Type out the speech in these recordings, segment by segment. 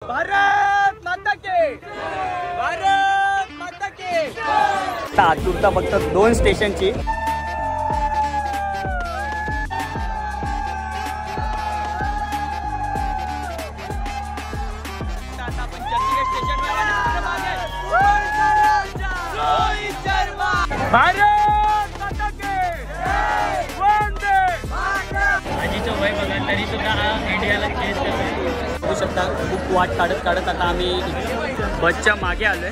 भारत माता के, भारत माता के। आतुरता फक्त 2 स्टेशनची। भारत माता के, वंदे मातरम। आजीचं वय बघा तरी सुद्धा हा इंडियाला चेस करतोय। बघू शकता खूप वाट काढत काढत आता आम्ही बसच्या मागे आलोय।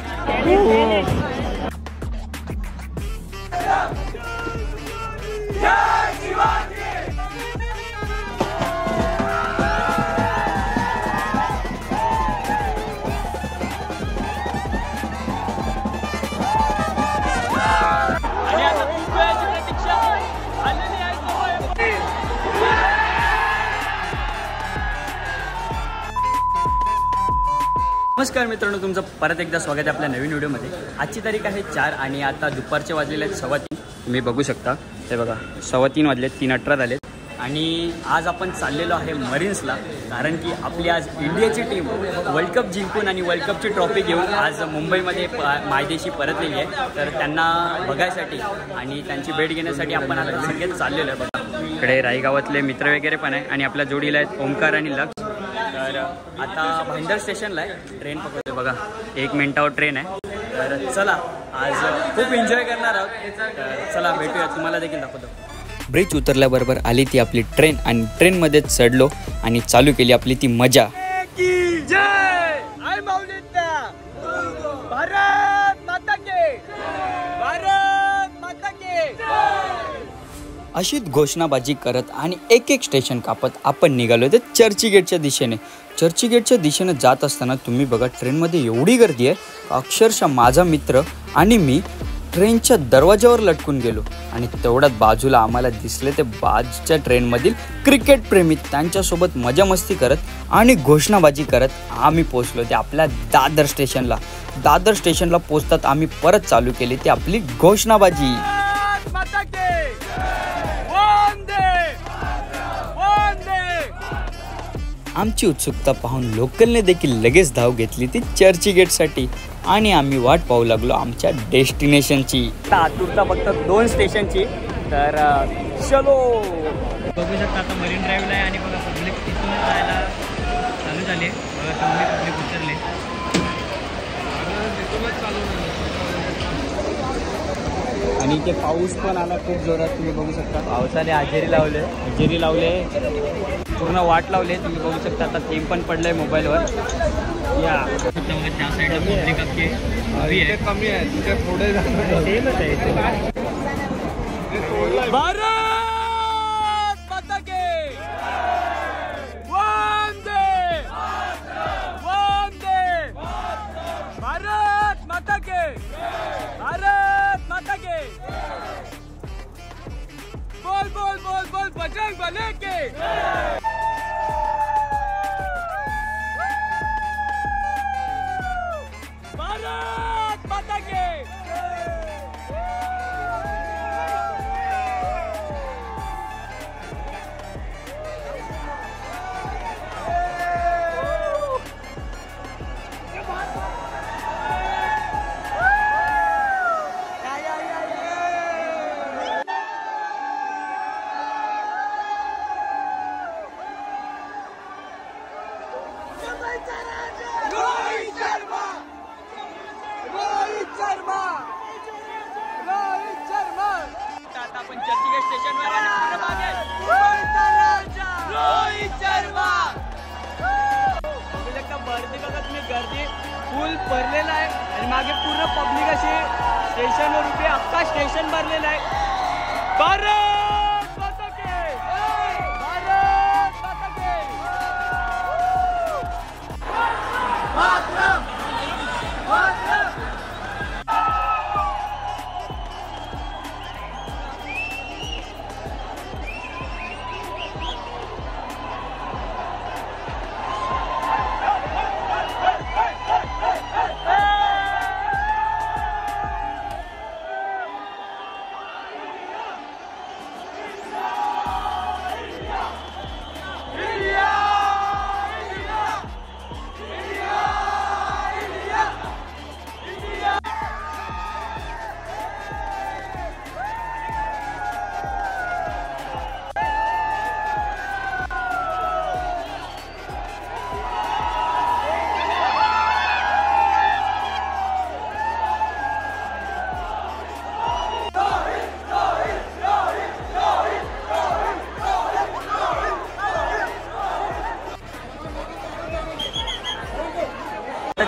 नमस्कार मित्रांनो, तुमचं परत एकदा स्वागत आहे आपल्या नवीन व्हिडिओमध्ये। आजची तारीख आहे 4 आणि आता दुपारचे वाजलेले आहेत 3:15। तुम्ही बघू शकता हे बघा 3:15 वाजलेत, 3:18 झालेत आणि आज आपण चाललेलो आहे मरीन्सला, कारण की आपली आज इंडियाची टीम वर्ल्ड कप जिंकून आणि वर्ल्ड कपची ट्रॉफी घेऊन आज मुंबईमध्ये मायदेशी परतलेली आहे। तर त्यांना बघायसाठी आणि त्यांची भेट घेण्यासाठी आपण आता सगळेच चाललेलो आहे। बघा इकडे रायगावातले मित्र वगैरे पण आहे आणि आपल्या जोडीला आहेत ओमकार आणि लक्ष। तर आता भाईंदर स्टेशनला आहे, ट्रेन पकडतोय बघा, 1 मिनिटावर ट्रेन आहे। तर चला आज खूप एन्जॉय करणार आहोत, तर चला भेटूया, तुम्हाला देखील दाखवतो। ब्रिज उतरल्याबरोबर आली ती आपली ट्रेन आणि ट्रेनमध्येच चढलो आणि चालू केली आपली ती मजा। भारत माता के, भारत माता के। अशीच घोषणाबाजी करत आणि एक एक स्टेशन कापत आपण निघालो ते चर्चगेटच्या दिशेने। चर्चगेटच्या दिशेने जात असताना तुम्ही बघा ट्रेनमध्ये एवढी गर्दी आहे, अक्षरशः माझा मित्र आणि मी ट्रेनच्या दरवाजावर लटकून गेलो आणि तेवढ्यात बाजूला आम्हाला दिसले ते बाजूच्या ट्रेनमधील क्रिकेट प्रेमी, त्यांच्यासोबत मजा मस्ती करत आणि घोषणाबाजी करत आम्ही पोचलो ते आपल्या दादर स्टेशनला। दादर स्टेशनला पोचतात आम्ही परत चालू केली ती आपली घोषणाबाजी। आमची उत्सुकता पाहून लोकलने देखील लगेच धाव घेतली ती चर्चगेटसाठी आणि आम्ही वाट पाहू लागलो आमच्या डेस्टिनेशनची। आतुरता फक्त 2 स्टेशनची, तर चलो। बघू शकता आता मरीन ड्राईव्हला आहे आणि बघा पब्लिक तिथूनच जायला चालू झाले। बघा पब्लिक उतरले आणि इथे पाऊस पण आला खूप जोरात, तुम्ही बघू शकता। पावसाने हजेरी लावले पूर्ण वाट लावले, तुम्ही बघू शकता। आता थेंब पण पडलंय मोबाईलवर। या त्या साईडला पब्लिक आपली कमी आहे, तिथे थोडे सेमच आहे। भारत माता के, वंदे वंदे। भारत माता के, भारत माता के। बोल बोल बोल बोल बजरंग बली के। भारत माता के। आपण चर्चगेट स्टेशनवर आहे। रोहित शर्मा भरती बघा तुम्ही, गर्दी फुल भरलेला आहे आणि मागे पूर्ण पब्लिक अशी स्टेशनवर उभी, अख्खा स्टेशन भरलेला आहे। भारत माता के, भारत माता के। मातरम मातरम।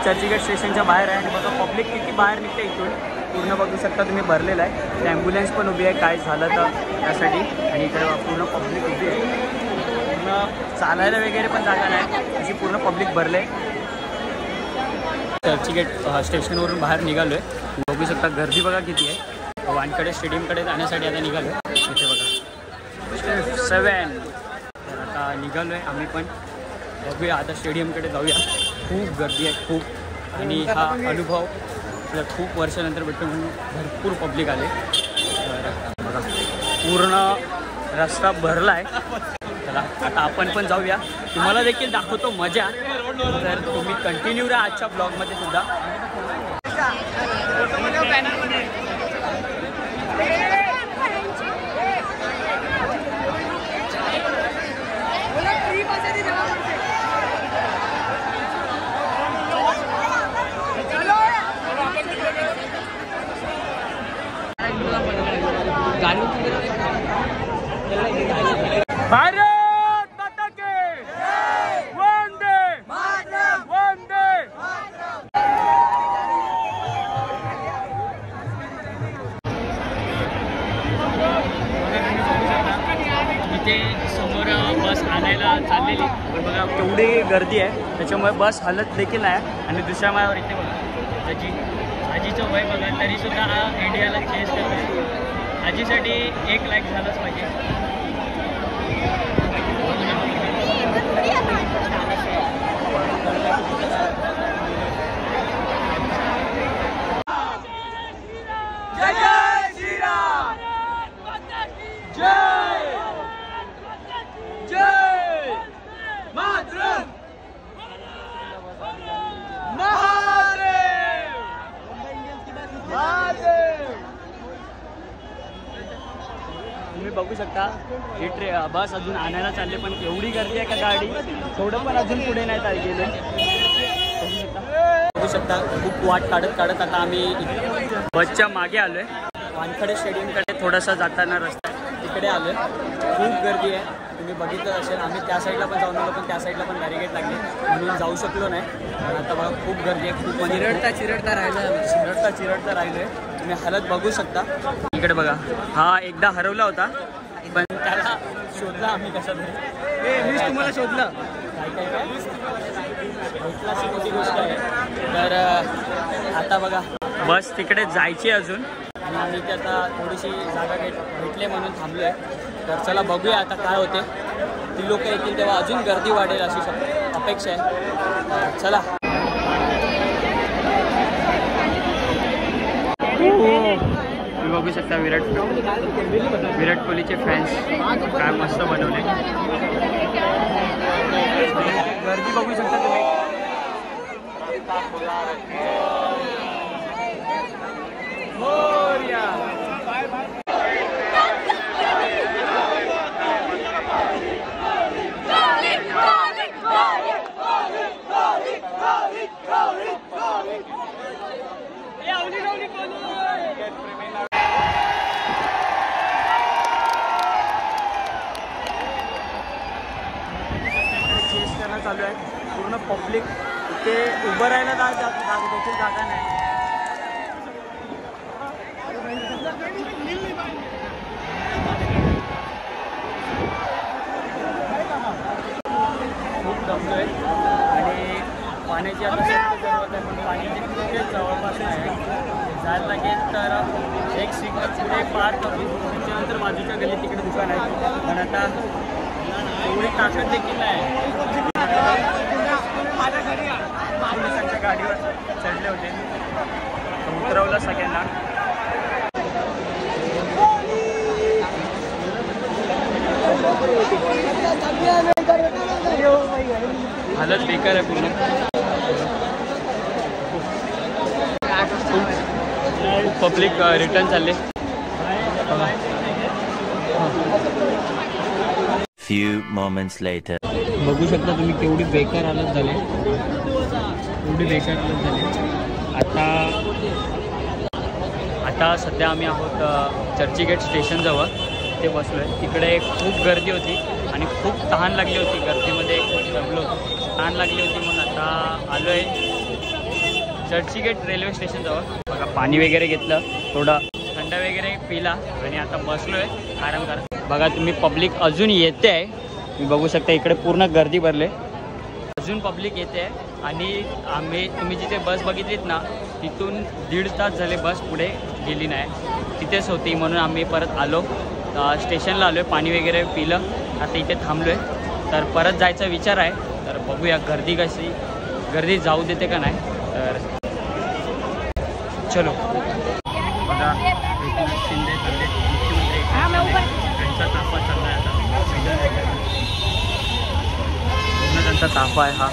चर्चगेट स्टेशनच्या बाहेर आहे आणि बघा पब्लिक किती बाहेर निघते इथून पूर्ण बघू शकता तुम्ही भरलेलं आहे. ॲम्ब्युलन्स पण उभी आहे काय झालं तर त्यासाठी आणि इकडे पूर्ण पब्लिक उभी आहे. पूर्ण चालायला वगैरे पण जागा नाही अशी पूर्ण पब्लिक भरले. चर्चगेट स्टेशनवरून बाहेर निघालो आहे. बघू शकता गर्दी बघा किती आहे. वानखेडे स्टेडियमकडे जाण्यासाठी आता निघालो आहे. इथे बघा 7 तर आता निघालो आहे आम्ही पण. बघूया आता स्टेडियमकडे जाऊया. खूप गर्दी आहे खूप आणि हा अनुभव खूप वर्षानंतर भेटतो म्हणून भरपूर पब्लिक आले. तर बघा पूर्ण रस्ता भरला आहे. चला आता आपण पण जाऊया. तुम्हाला देखील दाखवतो मजा. तर तुम्ही कंटिन्यू राहा आजच्या ब्लॉगमध्ये सुद्धा. भारत माता के वंदे मातरम वंदे. इथे समोर बस आणायला चाललेली बघा केवढी गर्दी आहे. त्याच्यामुळे बस हलत देखील आहे. आणि दुसऱ्या माळ्यावर इथे बघा आजीचं वय बघा तरीसुद्धा हा इंडियाला चेस करतो. आजीसाठी 1 लाख झालंच पाहिजे. तुम्ही बघू शकता ही बस अजून आणायला चालले पण एवढी गर्दी आहे का गाडी थोडं पण अजून पुढे नाही चालू गेले. बघू शकता खूप वाट काढत आता आम्ही बसच्या मागे आलोय. वानखेडे स्टेडियमकडे थोडासा जाताना रस्ता तिकडे आलोय. खूप गर्दी आहे तुम्ही बघितलं असेल. आम्ही त्या साईडला पण जाऊन आलो पण त्या साईडला पण बॅरिकेड लागले म्हणून जाऊ शकलो नाही. आता बघा खूप गर्दी आहे. खूप चिरडता राहिलोय. तुम्ही हालत बघू शकता. इकडे बघा हा एकदा हरवला होता पण त्याला शोधला आम्ही कशा तरी. मीच तुम्हाला शोधलं काय अशी मोठी गोष्ट आहे. तर आता बघा बस तिकडे जायची अजून आणि आम्ही ते आता थोडीशी जागा भेटले म्हणून थांबलो आहे. तर चला बघूया आता काय होते. ती लोक येतील तेव्हा अजून गर्दी वाढेल अशी अपेक्षा आहे. चला तुम्ही बघू शकता विराट कोहलीचे फॅन्स काय मस्त बनवले. गर्दी बघू शकता तुम्ही. चालू आहे पूर्ण पब्लिक इथे उभं राहायला देखील जागा नाही. खूप दमतोय आणि पाण्याची आता जरूरत आहे पण पाण्याची कुठेच जवळपास आहे. जायला लागेल तर एक सिग्नल पुढे पार करू त्याच्यानंतर बाजूच्या गल्ली तिकडे दुकान आहे पण आता एवढी ताकद देखील नाही. पोलिसांच्या गाडीवर चढले होते उतरवलं सगळ्यांना. हालत बेकार आहे पूर्ण. खूप पब्लिक रिटर्न चालले. Few moments later. बघू शकता तुम्ही केवढी बेकार हालत झाली. आता सध्या आम्ही आहोत चर्चगेट स्टेशनजवळ ते बसलो आहे. तिकडे खूप गर्दी होती आणि खूप तहान लागली होती. गर्दीमध्ये खूप दमलो होतो. तहान लागली होती म्हणून आता आलो आहे चर्चगेट रेल्वे स्टेशन जवळ. बघा पाणी वगैरे घेतलं, थोडं थंड वगैरे पिला आणि आता बसलोय आराम करत. बघा तुम्ही पब्लिक अजून येते आहे, तुम्ही बघू शकता इकडे पूर्ण गर्दी भरले, अजून पब्लिक येते आहे. आणि तुम्ही जिथे बस बघितलीत ना तिथून 1.5 तास झाले बस पुढे गेली नाही, तिथेच होती. म्हणून आम्ही परत आलो स्टेशनला, आलो आहे, पाणी वगैरे पिलं, आता इथे थांबलो आहे. तर परत जायचा विचार आहे. तर बघूया गर्दी जाऊ देते का नाही. तर चलो. बघा एकनाथ शिंदे मुख्यमंत्री त्यांचा ताफा चालला आहे आता. पूर्ण त्यांचा ताफा आहे हा.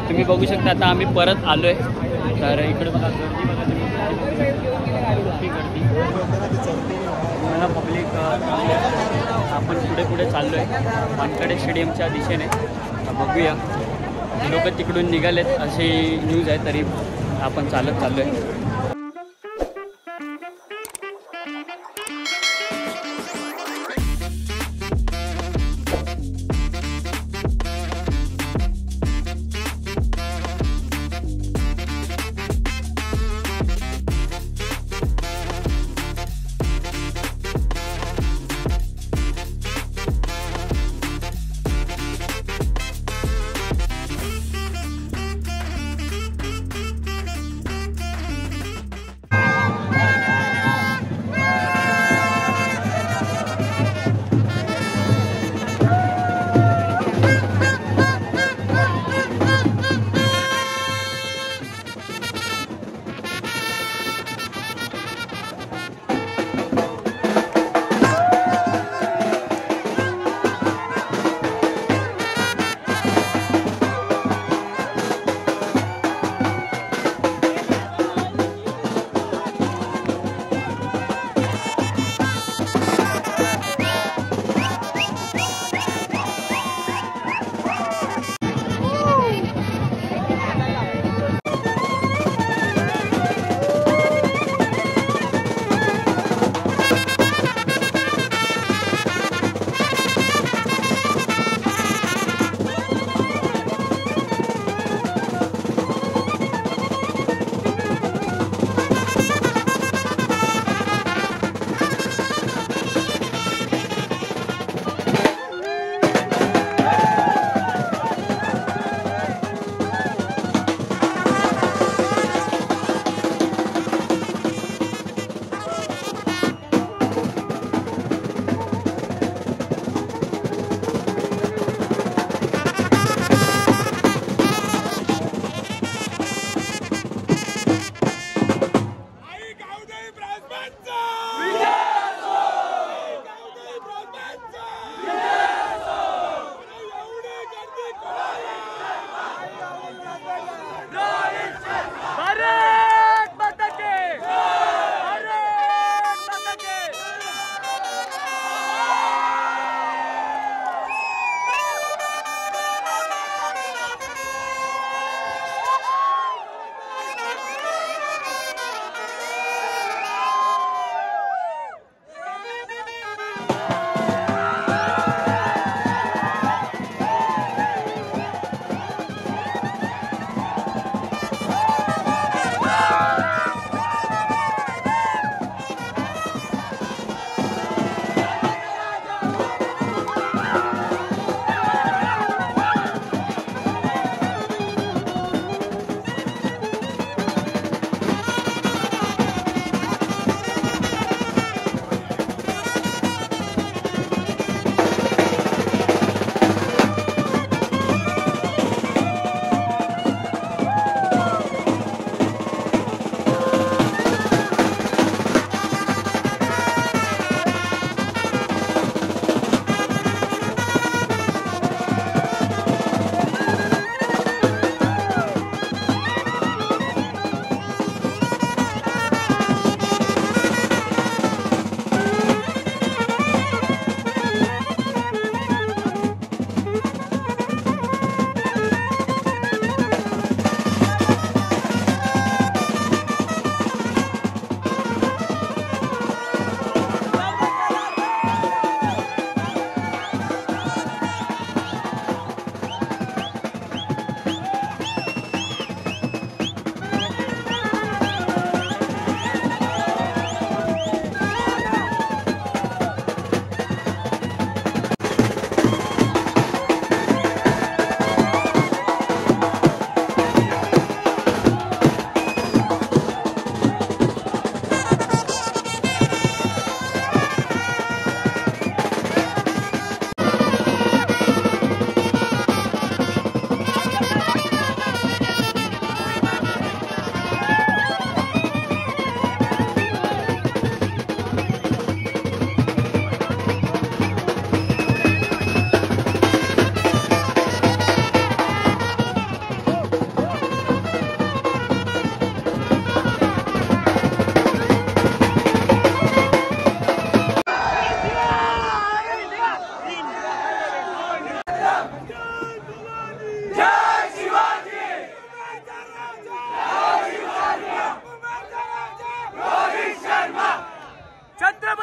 तुम्ही बघू शकता आता आम्ही परत आलो आहे. तर इकडे बघा गर्दी, बघा तुम्ही गर्दी, पूर्ण पब्लिक. आपण पुढे चाललो आहे वानखेडे स्टेडियमच्या दिशेने. बघूया लोक तिकडून निघालेत अशी न्यूज आहे, तरी आपण चालत चाललो आहे.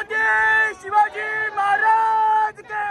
छत्रपती शिवाजी महाराज के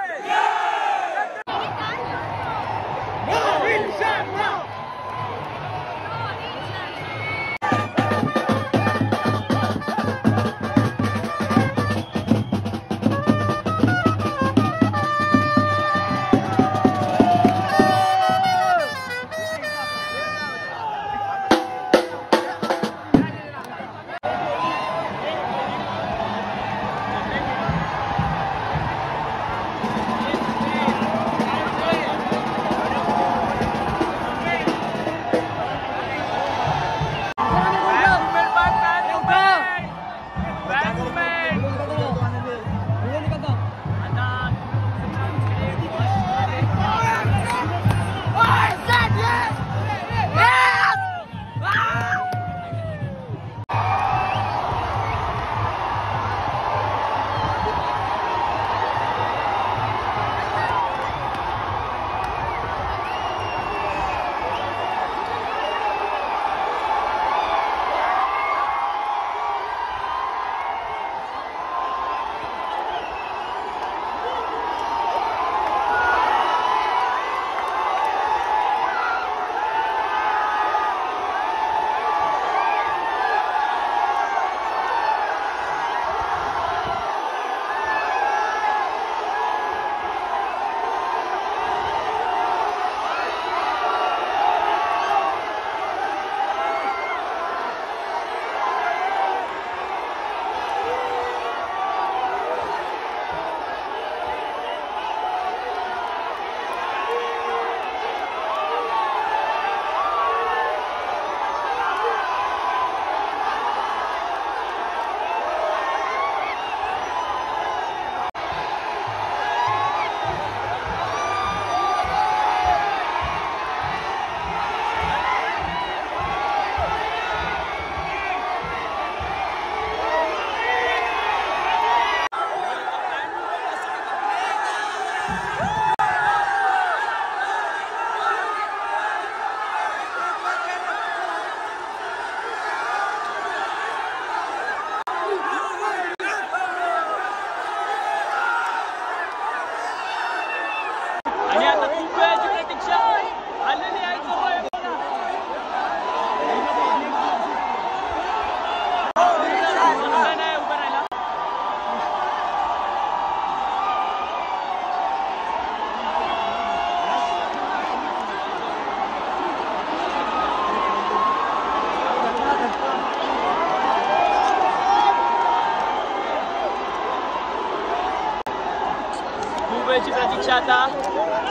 वेळची प्रतीक्षा आता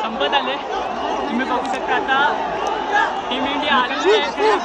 संपत आले. तुम्ही बघू शकता आता टीम इंडिया आलेली आहे.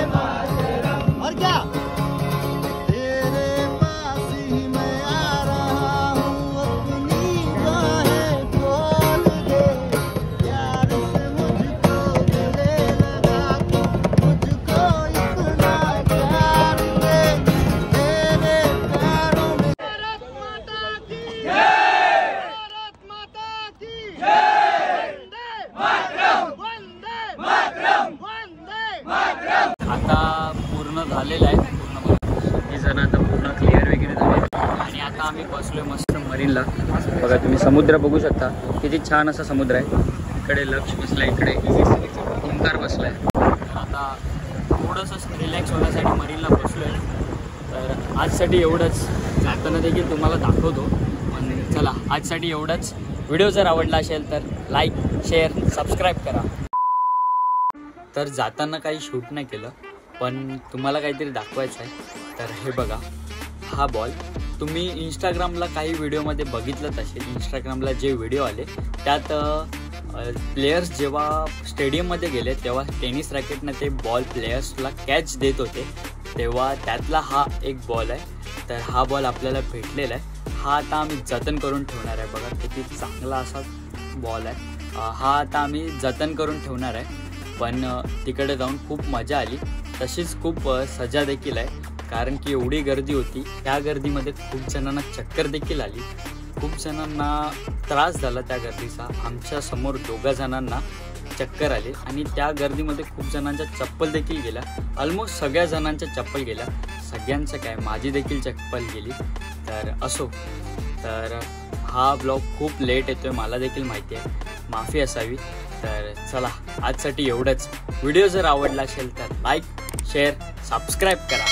और क्या तेरे पास ही मैं आ रहा हूँ अपनी राहें को झालेला आहे पूर्ण. ही जण आता पूर्ण क्लिअर वगैरे झाले आणि आता आम्ही बसलोय मस्त मरीनला. बघा तुम्ही समुद्र बघू शकता, किती छान असा समुद्र आहे. इकडे लक्ष बसलाय, इकडे ओंकार बसलाय. आता थोडंसं रिलॅक्स होण्यासाठी मरीनला बसलोय. तर आजसाठी एवढंच. जाताना देखील तुम्हाला दाखवतो. पण चला आजसाठी एवढंच. व्हिडिओ जर आवडला असेल तर लाईक, शेअर, सबस्क्राईब करा. तर जाताना काही शूट नाही केलं, पण तुम्हाला काहीतरी दाखवायचं आहे. तर हे बघा, हा बॉल तुम्ही इंस्टाग्रामला काही व्हिडिओमध्ये बघितलंच असेल. इंस्टाग्रामला जे व्हिडिओ आले त्यात प्लेयर्स जेव्हा स्टेडियममध्ये गेले तेव्हा टेनिस रॅकेटनं ते बॉल प्लेयर्सला कॅच देत होते, तेव्हा त्यातला हा एक बॉल आहे. तर हा बॉल आपल्याला भेटलेला आहे. हा आता आम्ही जतन करून ठेवणार आहे. बघा किती चांगला असा बॉल आहे. हा आता आम्ही जतन करून ठेवणार आहे. पण तिकडे जाऊन खूप मजा आली, तशीच खूप सजा देखील आहे. कारण की एवढी गर्दी होती, त्या गर्दीमध्ये खूप जणांना चक्कर देखील आली, खूप जणांना त्रास झाला त्या गर्दीचा. आमच्या समोर 2 जणांना चक्कर आली आणि त्या गर्दीमध्ये खूप जणांच्या चप्पल देखील गेल्या. ऑलमोस्ट सगळ्या जणांच्या चप्पल गेल्या. सगळ्यांचं काय, माझी देखील चप्पल गेली. तर असो. तर हा ब्लॉग खूप लेट येतो आहे, मला देखील माहिती आहे, माफी असावी. तर चला आजसाठी एवढंच. व्हिडिओ जर आवडला असेल तर लाईक, शेअर, सबस्क्राईब करा.